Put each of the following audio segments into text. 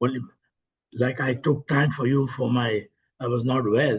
only like I took time for you for my, I was not well,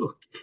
okay.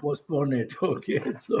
postpone it. Okay, so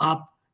آپ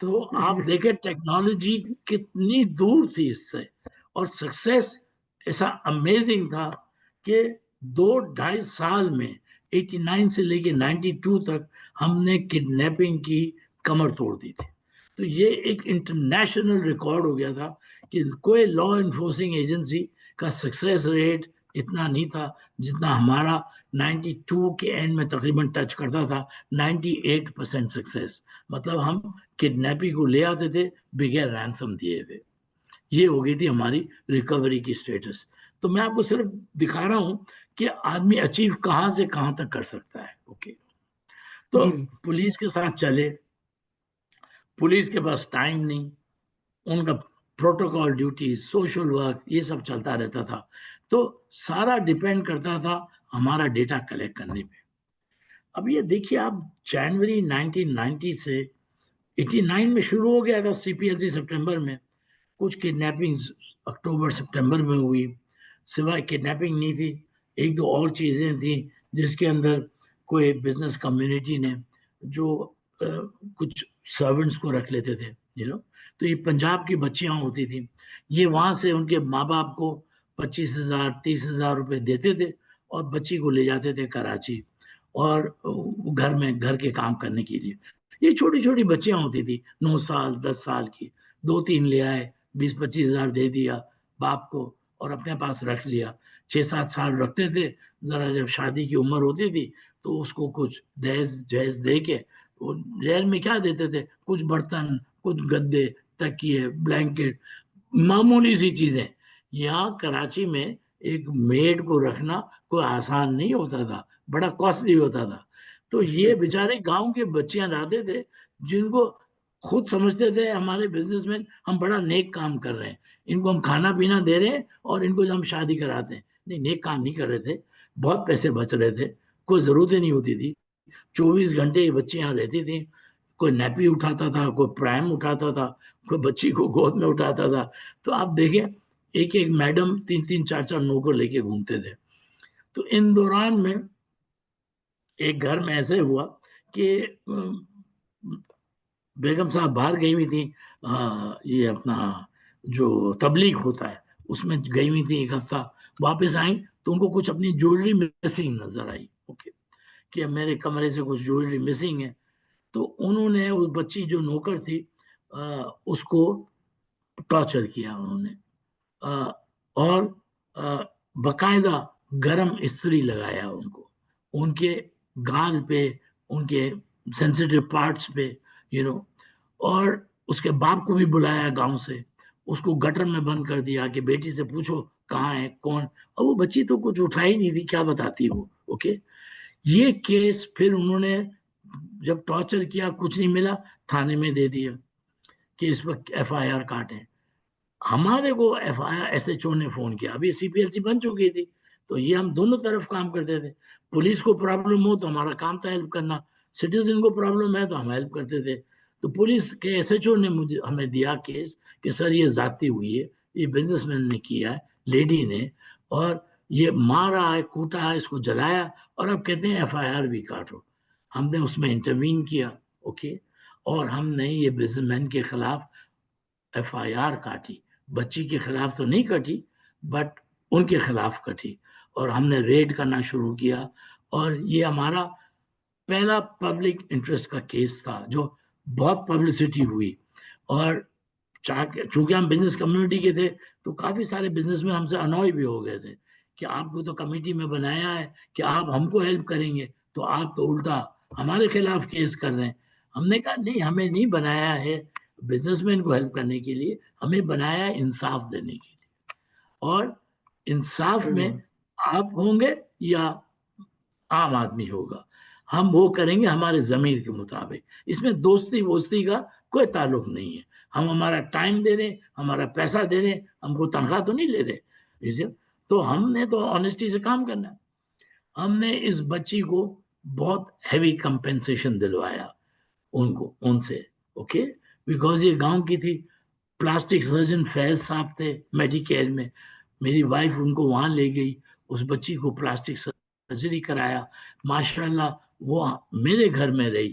تو آپ دیکھیں technology کتنی دور تھی اس سے، اور سکسیس ایسا امیزنگ تھا کہ 2-2.5 سال میں 89 سے لے کے 92 تک ہم نے کڈنیپنگ کی کمر توڑ دی تھی. تو یہ ایک انٹرنیشنل ریکارڈ ہو گیا تھا کہ کوئی لا انفورسنگ ایجنسی کا سکسیس ریٹ اتنا نہیں تھا جتنا ہمارا 92 کے اینڈ میں تقریباً ٹچ کرتا تھا 98% سکسیس. مطلب ہم کڈنیپنگ کو لے آتے تھے بغیر رینسم دیے ہوئے. یہ ہو گئی تھی ہماری ریکوری کی سٹیٹس. تو میں آپ کو صرف دکھا رہا ہوں کہ آدمی اچیو کہاں سے کہاں تک کر سکتا ہے. اوکے، تو جی پولیس کے ساتھ چلے، پولیس کے پاس ٹائم نہیں، ان کا پروٹوکول ڈیوٹی، سوشل ورک، یہ سب چلتا رہتا تھا. تو سارا ڈیپینڈ کرتا تھا ہمارا ڈیٹا کلیکٹ کرنے پہ. اب یہ دیکھیے آپ، جنوری 1990 سے 89 میں شروع ہو گیا تھا سی پی ایل سی سپٹمبر میں. کچھ کڈنیپنگ اکتوبر سپٹمبر میں ہوئی، سوائے کڈنیپنگ نہیں تھی. ایک دو اور چیزیں تھیں جس کے اندر کوئی بزنس کمیونٹی نے جو کچھ سرونٹس کو رکھ لیتے تھے تو یہ پنجاب کی بچیاں ہوتی تھیں، یہ وہاں سے ان کے ماں باپ کو 25,000 30,000 روپے دیتے تھے اور بچی کو لے جاتے تھے کراچی اور گھر کے کام کرنے کے لیے. یہ چھوٹی چھوٹی بچیاں ہوتی تھی 9 سال 10 سال کی، 2-3 لے آئے، 20-25,000 دے دیا باپ کو اور اپنے پاس رکھ لیا. 6-7 سال رکھتے تھے، ذرا جب شادی کی عمر ہوتی تھی تو اس کو کچھ جہیز دے کے، جہیز میں کیا دیتے تھے، کچھ برتن، کچھ گدے، تکیے، بلینکٹ، معمولی سی چیزیں. یہاں کراچی میں ایک میڈ کو رکھنا کوئی آسان نہیں ہوتا تھا، بڑا کاسٹلی ہوتا تھا. تو یہ بیچارے گاؤں کے بچیاں لاتے تھے جن کو خود سمجھتے تھے ہمارے بزنس مین ہم بڑا نیک کام کر رہے ہیں، ان کو ہم کھانا پینا دے رہے ہیں اور ان کو ہم شادی کراتے ہیں. نہیں، نیک کام نہیں کر رہے تھے، بہت پیسے بچ رہے تھے، کوئی ضرورت ہی نہیں ہوتی تھی. 24 گھنٹے یہ بچے یہاں رہتی تھیں. کوئی نیپی اٹھاتا تھا، کوئی پرائم اٹھاتا تھا، کوئی بچی کو گود میں اٹھاتا تھا. تو آپ دیکھیں ایک ایک میڈم 3-3 4-4 نوکر لے کے گھومتے تھے. تو ان دوران میں ایک گھر میں ایسے ہوا کہ بیگم صاحب باہر گئی ہوئی تھی، یہ اپنا جو تبلیغ ہوتا ہے اس میں گئی ہوئی تھی 1 ہفتہ. واپس آئیں تو ان کو کچھ اپنی جویلری مسنگ نظر آئی. اوکے، کہ میرے کمرے سے کچھ جویلری مسنگ ہے. تو انہوں نے اس بچی جو نوکر تھی اس کو ٹارچر کیا انہوں نے، اور باقاعدہ گرم استری لگایا ان کو، ان کے گال پہ، ان کے سینسیٹیو پارٹس پہ اور اس کے باپ کو بھی بلایا گاؤں سے، اس کو گٹر میں بند کر دیا کہ بیٹی سے پوچھو کہاں ہے کون. اور وہ بچی تو کچھ اٹھا ہی نہیں تھی، کیا بتاتی وہ. اوکے، یہ کیس پھر انہوں نے جب ٹارچر کیا کچھ نہیں ملا، تھانے میں دے دیا کہ اس وقت FIR کاٹیں. ہمارے کو SHO نے فون کیا، ابھی CPLC بن چکی تھی، تو یہ ہم دونوں طرف کام کرتے تھے. پولیس کو پرابلم ہو تو ہمارا کام تھا ہیلپ کرنا، سٹیزن کو پرابلم ہے تو ہم ہیلپ کرتے تھے. تو پولیس کے SHO نے ہمیں دیا کیس کہ سر یہ ذاتی ہوئی ہے، یہ بزنس مین نے کیا ہے، لیڈی نے، اور یہ مارا ہے، کوٹا ہے، اس کو جلایا، اور اب کہتے ہیں FIR بھی کاٹو. ہم نے اس میں انٹروین کیا. اوکے، اور ہم نے یہ بزنس مین کے خلاف FIR کاٹی. بچی کے خلاف تو نہیں کٹی بٹ ان کے خلاف کٹی، اور ہم نے ریڈ کرنا شروع کیا. اور یہ ہمارا پہلا پبلک انٹرسٹ کا کیس تھا جو بہت پبلسٹی ہوئی. اور چونکہ ہم بزنس کمیونٹی کے تھے تو کافی سارے بزنس میں ہم سے انوائے بھی ہو گئے تھے کہ آپ کو تو کمیٹی میں بنایا ہے کہ آپ ہم کو ہیلپ کریں گے، تو آپ تو الٹا ہمارے خلاف کیس کر رہے ہیں. ہم نے کہا نہیں، ہمیں نہیں بنایا ہے بزنس مین کو ہیلپ کرنے کے لیے، ہمیں بنایا ہے انصاف دینے کے لیے. اور انصاف میں آپ ہوں گے یا عام آدمی ہوگا، ہم وہ کریں گے ہمارے ضمیر کے مطابق. اس میں دوستی ووستی کا کوئی تعلق نہیں ہے. ہم ہمارا ٹائم دے رہے ہیں، ہمارا پیسہ دے رہے ہیں، ہم کو تنخواہ تو نہیں لے رہے. تو ہم نے تو آنےسٹی سے کام کرنا ہے. ہم نے اس بچی کو بہت ہیوی کمپنسیشن دلوایا ان سے. اوکے، بیکاز یہ گاؤں کی تھی. پلاسٹک سرجن فیض صاحب تھے میڈیکیئر میں، میری وائف ان کو وہاں لے گئی، اس بچی کو پلاسٹک سرجری کرایا. ماشاءاللہ وہ میرے گھر میں رہی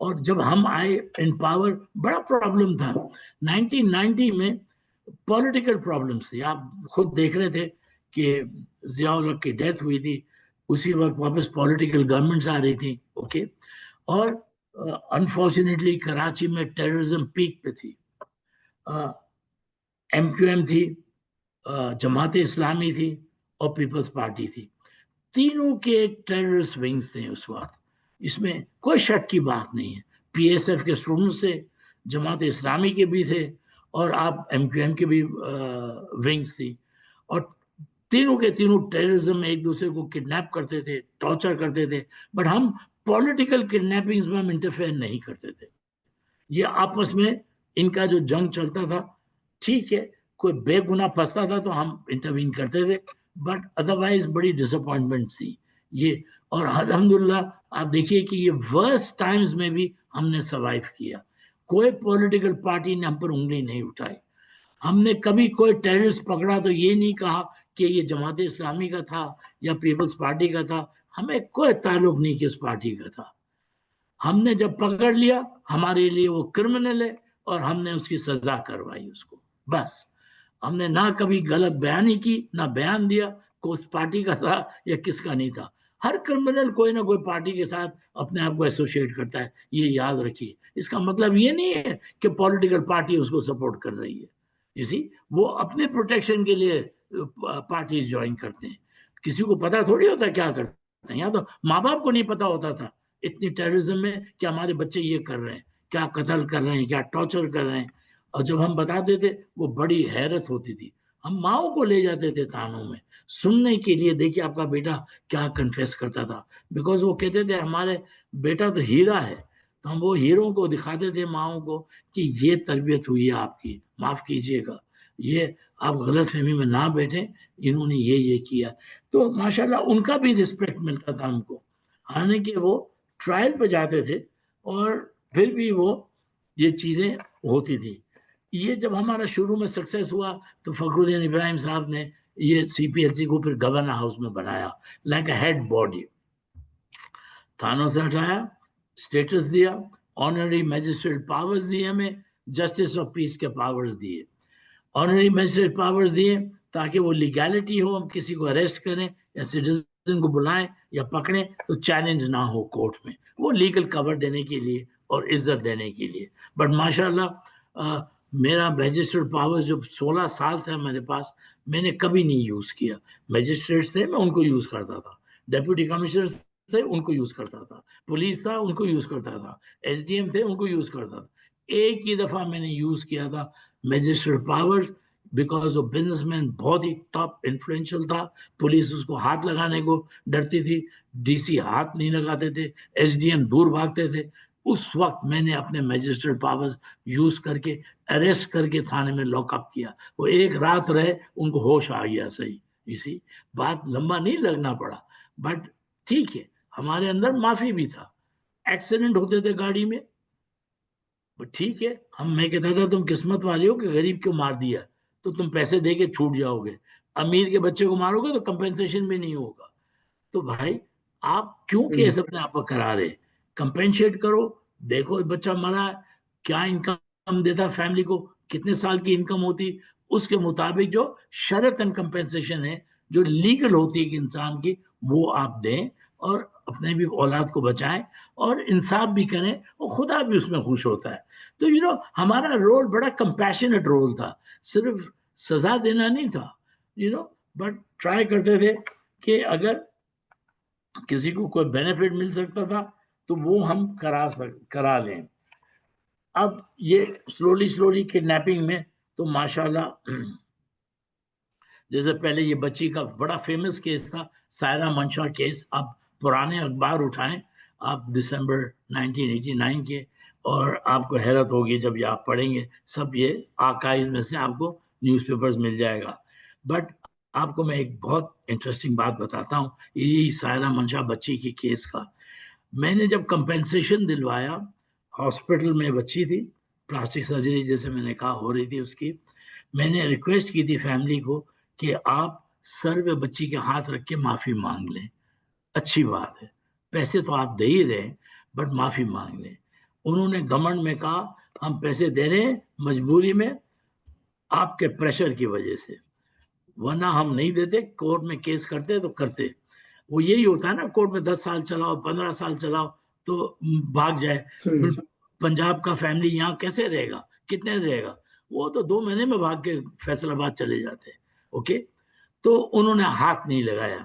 اور جب ہم آئے ان پاور بڑا پرابلم تھا 1990 میں، پولیٹیکل پرابلمس تھی. آپ خود دیکھ رہے تھے کہ ضیاء الحق کی ڈیتھ ہوئی تھی، اسی وقت واپس پولیٹیکل گورنمنٹس آ رہی تھی. اوکے، اور انفارچونیٹلی کراچی میں ٹیررزم پیک پہ تھی. ایم کیو ایم تھی، جماعت اسلامی تھی اور پیپلز پارٹی تھی. تینوں کے ٹیررسٹ ونگز تھے اس وقت، اس میں کوئی شک کی بات نہیں ہے. پی ایس ایف کے اسٹوڈنٹس تھے، جماعت اسلامی کے بھی تھے، اور آپ ایم کیو ایم کے بھی ونگز تھی. اور تینوں کے تینوں ٹیررزم میں ایک دوسرے کو کڈنیپ کرتے تھے، ٹارچر کرتے تھے. بٹ ہم پولیٹیکل کڈنیپنگز میں ہم انٹرفیئر نہیں کرتے تھے. یہ آپس میں ان کا جو جنگ چلتا تھا، ٹھیک ہے، کوئی بے گناہ پھنستا تھا تو ہم انٹروین کرتے تھے، بٹ ادروائز بڑی ڈس اپوائنٹمنٹ تھی یہ. اور الحمدللہ آپ دیکھیے کہ یہ ورسٹ ٹائمز میں بھی ہم نے سروائیو کیا. کوئی پولیٹیکل پارٹی نے ہم پر انگلی نہیں اٹھائی. ہم نے کبھی کوئی ٹیررسٹ پکڑا تو یہ نہیں کہا کہ یہ جماعت اسلامی کا تھا یا پیپلز پارٹی کا تھا. ہمیں کوئی تعلق نہیں کس پارٹی کا تھا. ہم نے جب پکڑ لیا ہمارے لیے وہ کرمنل ہے اور ہم نے اس کی سزا کروائی اس کو. بس ہم نے نہ کبھی غلط بیانی کی، نہ بیان دیا کہ اس پارٹی کا تھا یا کس کا نہیں تھا. ہر کرمنل کوئی نہ کوئی پارٹی کے ساتھ اپنے آپ کو ایسوسیٹ کرتا ہے، یہ یاد رکھیے. اس کا مطلب یہ نہیں ہے کہ پولیٹیکل پارٹی اس کو سپورٹ کر رہی ہے. اسی وہ اپنے پروٹیکشن کے لیے پارٹیز جوائن کرتے ہیں. کسی کو پتا تھوڑی ہوتا کیا کرتے ہیں. یا تو ماں باپ کو نہیں پتا ہوتا تھا اتنی ٹیررزم میں کہ ہمارے بچے یہ کر رہے ہیں، کیا قتل کر رہے ہیں، کیا ٹارچر کر رہے ہیں. اور جب ہم بتاتے تھے وہ بڑی حیرت ہوتی تھی. ہم ماؤں کو لے جاتے تھے تھانوں میں سننے کے لیے، دیکھیے آپ کا بیٹا کیا کنفیس کرتا تھا. بیکاز وہ کہتے تھے ہمارے بیٹا تو ہیرا ہے. تو ہم وہ ہیروں کو دکھاتے تھے ماؤں کو کہ یہ تربیت ہوئی ہے آپ کی، معاف کیجئے گا، یہ آپ غلط فہمی میں نہ بیٹھیں، انہوں نے یہ کیا. تو ماشاءاللہ ان کا بھی رسپیکٹ ملتا تھا ہم کو. حالانکہ وہ ٹرائل پہ جاتے تھے اور پھر بھی وہ یہ چیزیں ہوتی تھی. یہ جب ہمارا شروع میں سکسیس ہوا تو فخر الدین ابراہیم صاحب نے یہ سی پی ایل سی کو پھر گورنر ہاؤس میں بنایا لائک اے ہیڈ باڈی. تھانوں سے ہٹایا، اسٹیٹس دیا، آنرری میجسٹریٹ پاورز دیے، ہمیں جسٹس آف پیس کے پاورز دیے. آنرری میجسٹریٹ پاورز دیے تاکہ وہ لیگیلٹی ہو، ہم کسی کو اریسٹ کریں یا سٹیزن کو بلائیں یا پکڑیں تو چیلنج نہ ہو کورٹ میں. وہ لیگل کور دینے کے لیے اور عزت دینے کے لیے. بٹ ماشاءاللہ میرا میجسٹریٹ پاور جو 16 سال تھا میرے پاس، میں نے کبھی نہیں یوز کیا. میجسٹریٹس تھے میں ان کو یوز کرتا تھا، ڈیپوٹی کمشنرز تھے ان کو یوز کرتا تھا، پولیس تھا ان کو یوز کرتا تھا، ایس ڈی ایم تھے ان کو یوز کرتا تھا. ایک ہی دفعہ میں نے یوز کیا تھا میجسٹریٹ پاورز، بیکاز وہ بزنس مین بہت ہی ٹاپ انفلوئنشل تھا. پولیس اس کو ہاتھ لگانے کو ڈرتی تھی، ڈی سی ہاتھ نہیں لگاتے تھے، ایس ڈی ایم دور بھاگتے تھے. اس وقت میں نے اپنے میجسٹریٹ پاورز یوز کر کے اریسٹ کر کے تھانے میں لاک اپ کیا. وہ ایک رات رہے، ان کو ہوش آ گیا. صحیح، اسی بات لمبا نہیں لگنا پڑا. بٹ ٹھیک ہے، ہمارے اندر معافی بھی تھا. ایکسیڈنٹ ہوتے تھے گاڑی میں، ٹھیک ہے، میں کہتا تھا تم قسمت والے ہو کہ غریب کو مار دیا تو تم پیسے دے کے چھوٹ جاؤ گے، امیر کے بچے کو مارو گے تو کمپنسیشن بھی نہیں ہوگا. تو بھائی آپ کیوں کیس اپنے آپ کو کرا رہے؟ کمپنسیٹ کرو. دیکھو بچہ مرا ہے، کیا انکم دیتا فیملی کو، کتنے سال کی انکم ہوتی، اس کے مطابق جو شرطاً کمپنسیشن ہے جو لیگل ہوتی ہے کہ انسان کی، وہ آپ دیں اور اپنے بھی اولاد کو بچائیں اور انصاف بھی کریں، اور خدا بھی اس میں خوش ہوتا ہے. تو ہمارا رول بڑا کمپیشنٹ رول تھا، صرف سزا دینا نہیں تھا. بٹ ٹرائی کرتے تھے کہ اگر کسی کو کوئی بینیفٹ مل سکتا تھا تو وہ ہم کرا لیں. اب یہ سلولی کڈنیپنگ میں تو ماشاءاللہ، جیسے پہلے یہ بچی کا بڑا فیمس کیس تھا سائرہ منشا کیس. آپ پرانے اخبار اٹھائیں آپ دسمبر 1989 کے، اور آپ کو حیرت ہوگی جب یہ آپ پڑھیں گے. سب یہ آرکائیو میں سے آپ کو نیوز پیپرز مل جائے گا. بٹ آپ کو میں ایک بہت انٹرسٹنگ بات بتاتا ہوں یہی سائرہ منشا بچی کی کیس کا. میں نے جب کمپنسیشن دلوایا، ہاسپٹل میں بچی تھی، پلاسٹک سرجری جیسے میں نے کہا ہو رہی تھی اس کی. میں نے ریکویسٹ کی تھی فیملی کو کہ آپ سر پہ بچی کے ہاتھ رکھ کے معافی مانگ لیں. اچھی بات ہے، پیسے تو آپ دے ہی رہے بٹ معافی مانگ لیں. انہوں نے گورنمنٹ میں کہا ہم پیسے دے رہے ہیں مجبوری میں آپ کے پریشر کی وجہ سے، ورنہ ہم نہیں دیتے، کورٹ میں کیس کرتے تو کرتے۔ وہ یہی ہوتا ہے نا، کورٹ میں 10 سال چلاؤ 15 سال چلاؤ تو بھاگ جائے، صحیح. پھر پنجاب کا فیملی یہاں کیسے رہے گا، کتنے رہے گا؟ وہ تو 2 مہینے میں بھاگ کے فیصل آباد چلے جاتے۔ اوکے، تو انہوں نے ہاتھ نہیں لگایا۔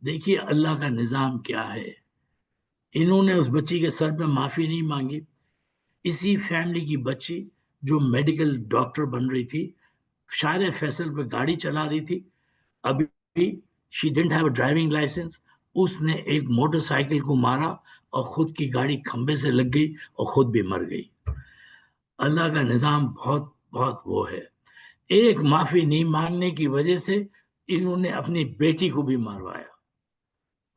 دیکھیے اللہ کا نظام کیا ہے، انہوں نے اس بچی کے سر پہ معافی نہیں مانگی۔ اسی فیملی کی بچی جو میڈیکل ڈاکٹر بن رہی تھی، شار فیصل پہ گاڑی چلا رہی تھی، ابھی she didn't have a driving licence, اس نے ایک موٹر سائیکل کو مارا اور خود کی گاڑی کھمبے سے لگ گئی اور خود بھی مر گئی۔ اللہ کا نظام بہت بہت وہ ہے، ایک معافی نہیں مانگنے کی وجہ سے انہوں نے اپنی بیٹی کو بھی ماروایا،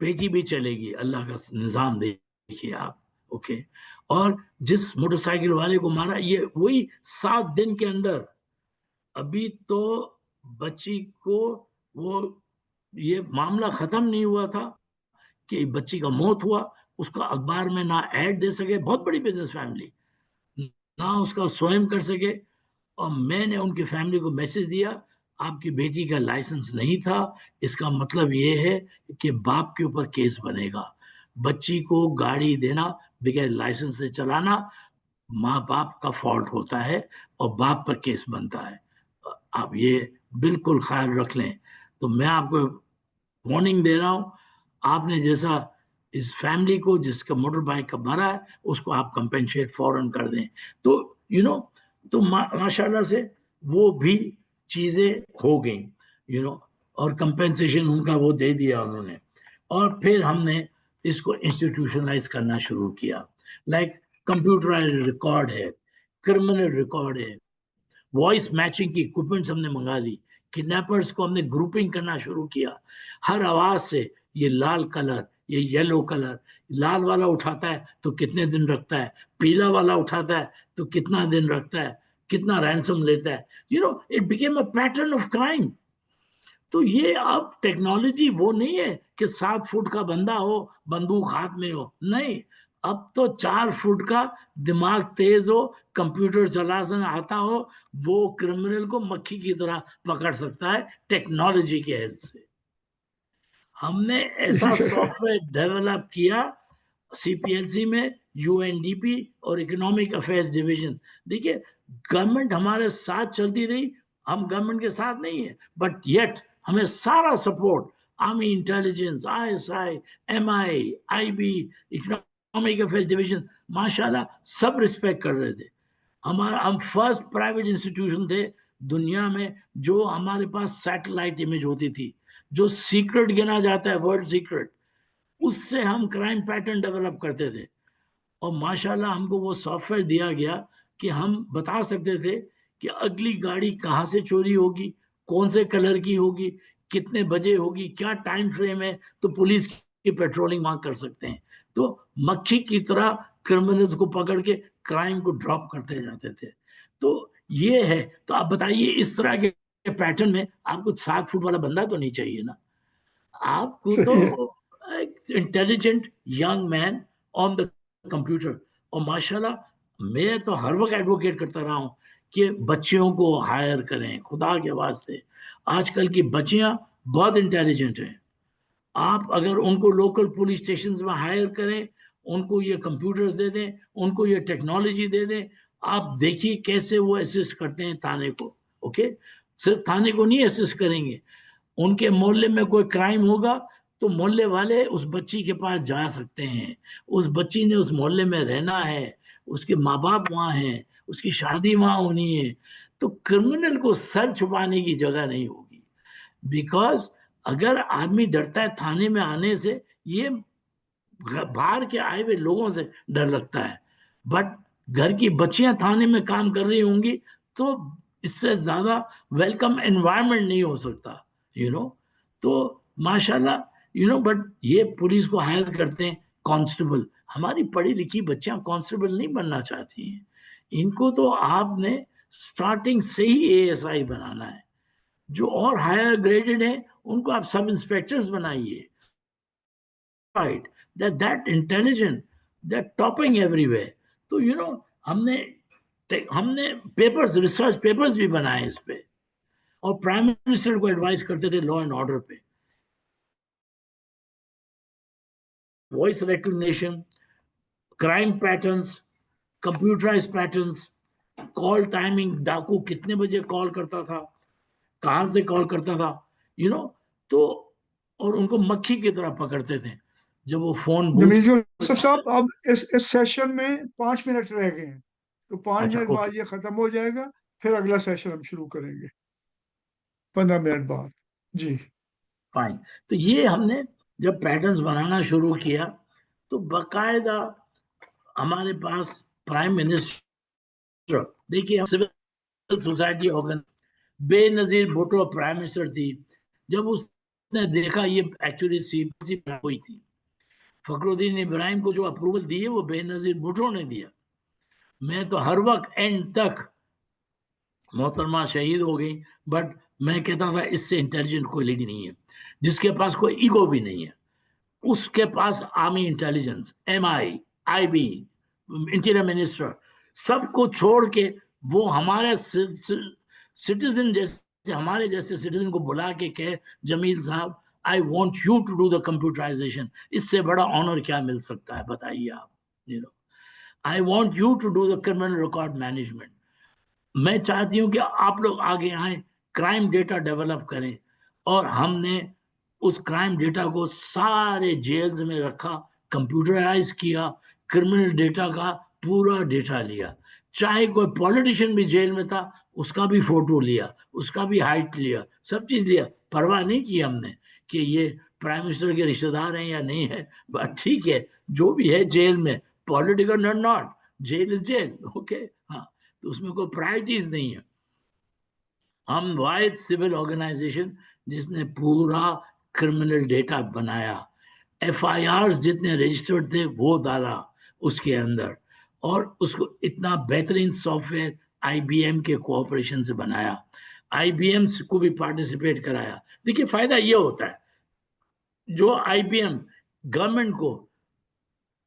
بیٹی بھی چلے گی۔ اللہ کا نظام دیکھیے آپ۔ اوکے، اور جس موٹر سائیکل والے کو مارا، یہ وہی 7 دن کے اندر، ابھی تو بچی کو وہ یہ معاملہ ختم نہیں ہوا تھا کہ بچی کا موت ہوا، اس کا اخبار میں نہ ایڈ دے سکے، بہت بڑی بزنس فیملی، نہ اس کا سوئم کر سکے، اور میں نے ان کی فیملی کو میسج دیا آپ کی بیٹی کا لائسنس نہیں تھا، اس کا مطلب یہ ہے کہ باپ کے اوپر کیس بنے گا۔ بچی کو گاڑی دینا بغیر لائسنس سے چلانا ماں باپ کا فالٹ ہوتا ہے اور باپ پر کیس بنتا ہے، آپ یہ بالکل خیال رکھ لیں۔ تو میں آپ کو وارننگ دے رہا ہوں، آپ نے جیسا اس فیملی کو جس کا موٹر بائک کا مارا ہے اس کو آپ کمپنسیٹ فوراً کر دیں، تو تو ماشاء اللہ سے وہ بھی چیزیں ہو گئیں، اور کمپنسیشن ان کا وہ دے دیا انہوں نے، اور پھر ہم نے اس کو انسٹیٹیوشنلائز کرنا شروع کیا، لائک کمپیوٹرائز ریکارڈ ہے، کرمنل ریکارڈ ہے، وائس میچنگ کی اکوپمنٹس ہم نے منگا لی، کڈنیپرز کو ہم نے گروپنگ کرنا شروع کیا، ہر آواز سے یہ لال کلر، یہ یلو کلر، لال والا اٹھاتا ہے تو کتنے دن رکھتا ہے، پیلا والا اٹھاتا ہے تو کتنا دن رکھتا ہے، کتنا رینسم لیتا ہے، it became a pattern of crime. تو یہ اب ٹیکنالوجی وہ نہیں ہے کہ 7 فٹ کا بندہ ہو بندوق ہاتھ میں ہو، نہیں، اب تو 4 فٹ کا دماغ تیز ہو، کمپیوٹر چلانا آتا ہو، وہ کرمنل کو مکھی کی طرح پکڑ سکتا ہے ٹیکنالوجی کے ہیلپ سے۔ ہم نے ایسا سافٹ ویئر ڈیولپ کیا سی پی ایل سی میں، یو این ڈی پی اور اکنامک افیئرس ڈویژن۔ دیکھیے گورنمنٹ ہمارے ساتھ چلتی رہی، ہم گورنمنٹ کے ساتھ نہیں ہیں، بٹ یٹ ہمیں سارا support, army intelligence, I S I, M I B, economic affairs division, ماشاء اللہ سب رسپیکٹ کر رہے تھے۔ ہم فرسٹ پرائیویٹ انسٹیٹیوشن تھے دنیا میں جو ہمارے پاس سیٹلائٹ امیج ہوتی تھی، جو سیکرٹ گنا جاتا ہے ورلڈ سیکرٹ، اس سے ہم کرائم پیٹرن ڈیولپ کرتے تھے، اور ماشاءاللہ ہم کو وہ سافٹ ویئر دیا گیا کہ ہم بتا سکتے تھے کہ اگلی گاڑی کہاں سے چوری ہوگی، کون سے کلر کی ہوگی، کتنے بجے ہوگی، کیا ٹائم فریم ہے، تو پولیس کی پیٹرولنگ وہاں کر سکتے ہیں۔ تو مکھی کی طرح کرمنلز کو پکڑ کے کرائم کو ڈراپ کرتے جاتے تھے۔ تو یہ ہے، تو آپ بتائیے اس طرح کے پیٹرن میں آپ کو 7 فٹ والا بندہ تو نہیں چاہیے نا، آپ کو تو صحیح ہے. Intelligent young man on the computer. اور ماشاءاللہ میں تو ہر وقت ایڈوکیٹ کرتا رہا ہوں کہ بچیوں کو ہائر کریں، خدا کے واسطے آج کل کی بچیاں بہت انٹیلیجنٹ ہیں، آپ اگر ان کو لوکل پولیس اسٹیشنز میں ہائر کریں، ان کو یہ کمپیوٹرز دے دیں، ان کو یہ ٹیکنالوجی دے دیں، آپ دیکھیے کیسے وہ اسسٹ کرتے ہیں تھانے کو۔ اوکے، صرف تھانے کو نہیں اسسٹ کریں گے، ان کے محلے میں کوئی کرائم ہوگا تو محلے والے اس بچی کے پاس جا سکتے ہیں، اس بچی نے اس محلے میں رہنا ہے، اس کے ماں باپ وہاں ہیں، اس کی شادی وہاں ہونی ہے، تو کرمنل کو سر چھپانے کی جگہ نہیں ہوگی۔ بیکاز اگر آدمی ڈرتا ہے تھانے میں آنے سے، یہ باہر کے آئے ہوئے لوگوں سے ڈر لگتا ہے، بٹ گھر کی بچیاں تھانے میں کام کر رہی ہوں گی تو اس سے زیادہ ویلکم انوائرمنٹ نہیں ہو سکتا، تو ماشاءاللہ بٹ یہ پولیس کو ہائر کرتے ہیں کانسٹیبل، ہماری پڑھی لکھی بچیاں کانسٹیبل نہیں بننا چاہتی ہیں، ان کو تو آپ نے سٹارٹنگ سے ہی اے ایس آئی بنانا ہے، جو اور ہائر گریڈڈ ہیں ان کو آپ سب انسپیکٹرز بنائیے، that intelligent, that topping everywhere۔ تو ہم نے پیپرز، ریسرچ پیپرز بھی بنائے اس پہ، اور پرائم منسٹر کو ایڈوائز کرتے تھے لا اینڈ آرڈر پہ، voice recognition, crime patterns, computerise patterns, call timing, ڈاکو کتنے بجے کال کرتا تھا، کہاں سے کال کرتا تھا، تو اور ان کو مکھی کی طرح پکڑتے تھے جب وہ فون بوتھ. جمیل جوسف صاحب، اب اس سیشن میں 5 منٹ رہ گئے ہیں، تو 5 منٹ اچھا، اوکے، بعد یہ ختم ہو جائے گا، پھر اگلا سیشن ہم شروع کریں گے 15 منٹ بعد. جی فائن. تو یہ ہم نے جب پیٹرنز بنانا شروع کیا تو باقاعدہ ہمارے پاس پرائم منسٹر، دیکھیے سول سوسائٹی بے نظیر بھٹو پرائم منسٹر تھی. جب اس نے دیکھا یہ ایکچولی CPC ہوئی تھی، فخر الدین ابراہیم کو جو اپروول دی ہے وہ بے نظیر بھٹو نے دیا. میں تو ہر وقت اینڈ تک، محترمہ شہید ہو گئی، بٹ میں کہتا تھا اس سے انٹیلیجنٹ کوئی لیڈی نہیں ہے، جس کے پاس کوئی ایگو بھی نہیں ہے. اس کے پاس army intelligence, MI، IB، interior minister, سب کو چھوڑ کے وہ ہمارے سٹیزن جیسے، ہمارے جیسے سٹیزن کو بلا کے کہے جمیل صاحب I want you to do the computerization. اس سے بڑا آنر کیا مل سکتا ہے بتائیے آپ. I want you to do the criminal record management. میں چاہتی ہوں کہ آپ لوگ آگے آئیں، کرائم ڈیٹا ڈیولپ کریں. اور ہم نے اس کرائم ڈیٹا کو سارے جیلز میں رکھا، کمپیوٹرائز کیا، کرمنل ڈیٹا کا پورا ڈیٹا لیا. چاہے کوئی پولیٹیشین بھی جیل میں تھا، اس کا بھی فوٹو لیا، اس کا بھی ہائٹ لیا، سب چیز لیا. پرواہ نہیں کی ہم نے کہ یہ پرائم منسٹر کے رشتہ دار ہیں یا نہیں ہے، بٹ ٹھیک ہے جو بھی ہے جیل میں، political not, jail is jail, okay. ہاں، تو اس میں کوئی پرائرٹیز نہیں ہے. ہم واحد سول آرگنائزیشن جس نے پورا کرمنل ڈیٹا بنایا، FIRs جتنے رجسٹرڈ تھے وہ ڈالا اس کے اندر، اور اس کو اتنا بہترین سافٹ ویئر IBM کے کوآپریشن سے بنایا، IBM کو بھی پارٹیسپیٹ کرایا. دیکھیے فائدہ یہ ہوتا ہے، جو IBM گورنمنٹ کو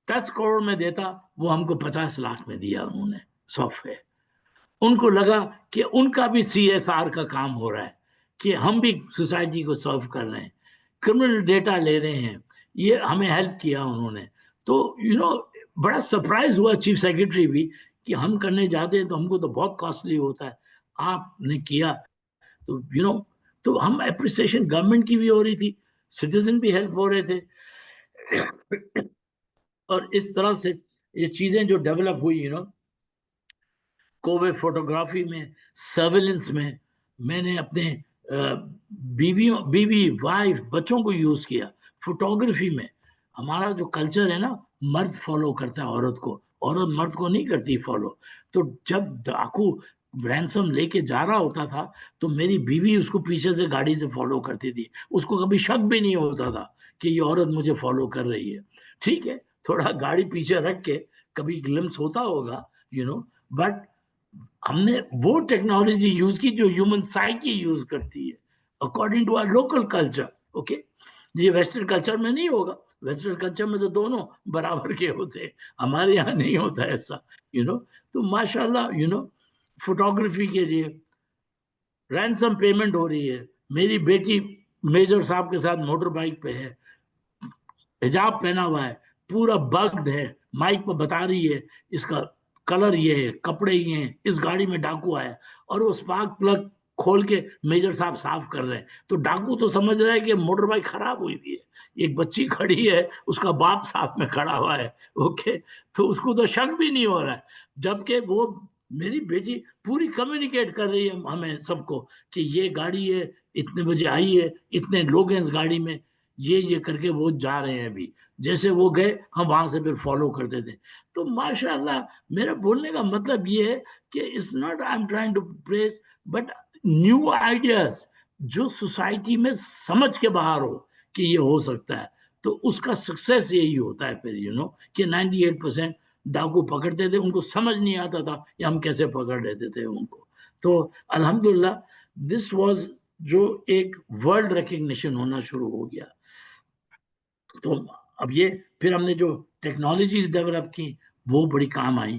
10 کروڑ میں دیتا، وہ ہم کو 50 لاکھ میں دیا انہوں نے سافٹ ویئر. ان کو لگا کہ ان کا بھی CSR کا کام ہو رہا ہے، کہ ہم بھی سوسائٹی کو سرو کر رہے ہیں، کرمنل ڈیٹا لے رہے ہیں. یہ ہمیں ہیلپ کیا انہوں نے. تو بڑا سرپرائز ہوا چیف سیکرٹری بھی کہ ہم کرنے جاتے ہیں تو ہم کو تو بہت کاسٹلی ہوتا ہے، آپ نے کیا. تو تو ہم اپریسیشن گورنمنٹ کی بھی ہو رہی تھی، سٹیزن بھی ہیلپ ہو رہے تھے. اور اس طرح سے یہ چیزیں جو ڈیولپ ہوئی، کووڈ فوٹوگرافی میں، سرویلنس میں نے اپنے بیوی، وائف، بچوں کو یوز کیا. فوٹوگرافی میں ہمارا جو کلچر ہے نا، مرد فالو کرتا ہے عورت کو، عورت مرد کو نہیں کرتی فالو. تو جب ڈاکو رینسم لے کے جا رہا ہوتا تھا تو میری بیوی اس کو پیچھے سے گاڑی سے فالو کرتی تھی، اس کو کبھی شک بھی نہیں ہوتا تھا کہ یہ عورت مجھے فالو کر رہی ہے. ٹھیک ہے، تھوڑا گاڑی پیچھے رکھ کے کبھی گلمس ہوتا ہوگا، بٹ ہم نے وہ ٹیکنالوجی یوز کی جو ہیومن سائیکی یوز کرتی ہے according to our local culture. Okay, یہ ویسٹرن کلچر میں نہیں ہوگا، ویسٹرن کلچر میں تو دونوں برابر کے ہوتے ہیں، ہمارے یہاں نہیں ہوتا ایسا. تو ماشاء اللہ فوٹوگرافی کے لیے رینسم پیمنٹ ہو رہی ہے. میری بیٹی میجر صاحب کے ساتھ موٹر بائک پہ ہے، حجاب پہنا ہوا ہے، پورا بگڈ ہے، مائک پہ بتا رہی ہے اس کا کلر یہ ہے، کپڑے یہ ہیں، اس گاڑی میں ڈاکو آیا، اور وہ اسپارک پلگ کھول کے میجر صاحب صاف کر رہے ہیں. تو ڈاکو تو سمجھ رہا ہے کہ موٹر بائک خراب ہوئی بھی ہے، ایک بچی کھڑی ہے، اس کا باپ ساتھ میں کھڑا ہوا ہے. اوکے، تو اس کو تو شک بھی نہیں ہو رہا ہے، جبکہ وہ میری بیٹی پوری کمیونیکیٹ کر رہی ہے ہمیں سب کو کہ یہ گاڑی ہے، اتنے بجے آئی ہے، اتنے لوگ ہیں اس گاڑی میں، یہ کر کے وہ جا رہے ہیں. ابھی جیسے وہ گئے ہم وہاں سے پھر فالو کرتے تھے. تو ماشاء اللہ میرا بولنے کا مطلب یہ ہے کہ it's not I'm trying to praise, but new ideas جو سوسائٹی میں سمجھ کے باہر ہو کہ یہ ہو سکتا ہے، تو اس کا سکسیس یہی ہوتا ہے پھر کہ 98% ڈاکو پکڑتے تھے، ان کو سمجھ نہیں آتا تھا کہ ہم کیسے پکڑ لیتے تھے ان کو. تو الحمدللہ دس واز جو ایک ورلڈ ریکگنیشن ہونا شروع ہو گیا. تو اب یہ پھر ہم نے جو ٹیکنالوجیز ڈیولپ کی وہ بڑی کام آئی.